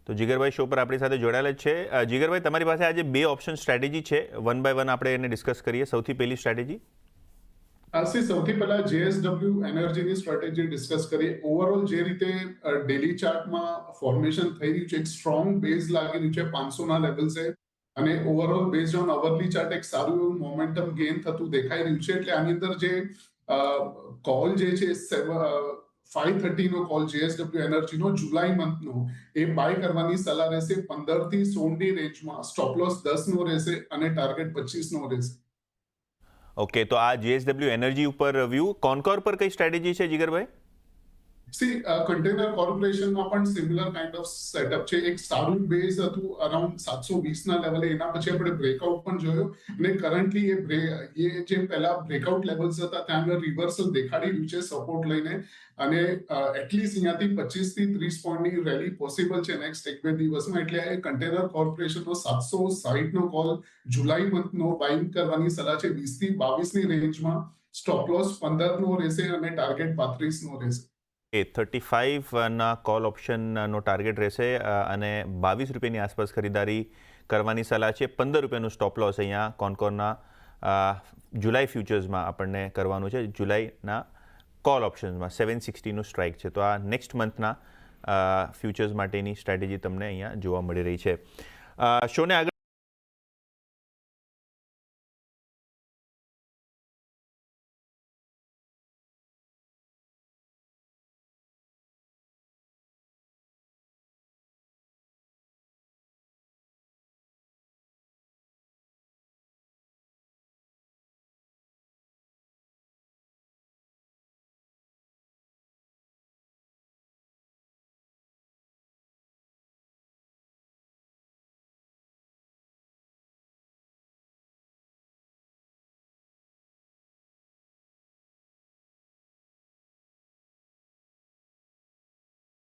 તો જીગરભાઈ શો પર આપણી સાથે જોડાયેલા જ છે. જીગરભાઈ, તમારી પાસે આજે બે ઓપ્શન સ્ટ્રેટેજી છે, વન બાય વન આપણે એને ડિસ્કસ કરીએ. સૌથી પહેલી સ્ટ્રેટેજી સૌથી પહેલા જેએસડબલ્યુ એનર્જીની સ્ટ્રેટેજી ડિસ્કસ કરીએ. ઓવરઓલ જે રીતે ડેલી ચાર્ટમાં ફોર્મેશન થઈ રહ્યું છે, એક સ્ટ્રોંગ બેઝ લાગી રહ્યું છે 500ના લેવલ છે, અને ઓવરઓલ બેઝડ ઓન અવરલી ચાર્ટ એક સારું એવું મોમેન્ટમ ગેઇન થતું દેખાઈ રહ્યું છે. એટલે આની અંદર જે કોલ જે છે 530 નો કોલ જેએસડબલ્યુ એનર્જીનો જુલાઈ મંથનો એ બાય કરવાની સલાહ રહેશે. 15 થી 16 ની રેન્જમાં સ્ટોપ લોસ 10 નો રહેશે અને ટાર્ગેટ 25 નો રહેશે. ઓકે, તો આ જેએસડબલ્યુ એનર્જી ઉપર વ્યૂ. કોનકોર પર કઈ સ્ટ્રેટેજી છે જીગરભાઈ? કન્ટેનર કોર્પોરેશનમાં પણ સિમિલર કાઇન્ડ ઓફ સેટઅપ છે. એક સારું બેઝ હતું અરાઉન્ડ 720 ના લેવલે. એના પછી આપણે બ્રેકઆઉટ પણ જોયો, અને કરન્ટલી એ જે પહેલા બ્રેકઆઉટ લેવલ્સ હતા ત્યાં આગળ રિવર્સલ દેખાડી રહ્યું છે સપોર્ટ લઈને, અને એટલીસ્ટ અહીંયાથી 25 થી 30 પોઈન્ટની રેલી પોસિબલ છે નેક્સ્ટ એક બે દિવસમાં. એટલે એ કન્ટેનર કોર્પોરેશનનો 760 નો કોલ જુલાઈ મંથનો બાઇંગ કરવાની સલાહ છે 20 થી 22 ની રેન્જમાં. સ્ટોપ લોસ 15 નો રહેશે અને ટાર્ગેટ 35 નો રહેશે. 35ના કોલ ઓપ્શનનો ટાર્ગેટ રહેશે અને 22 રૂપિયાની આસપાસ ખરીદારી કરવાની સલાહ છે. 15 રૂપિયાનું સ્ટોપ લોસ અહીંયા કોનકોરના જુલાઈ ફ્યુચર્સમાં આપણને કરવાનું છે. જુલાઈના કોલ ઓપ્શન્સમાં 760નું સ્ટ્રાઇક છે. તો આ નેક્સ્ટ મંથના ફ્યુચર્સ માટેની સ્ટ્રેટેજી તમને અહીંયા જોવા મળી રહી છે. શોને આગળ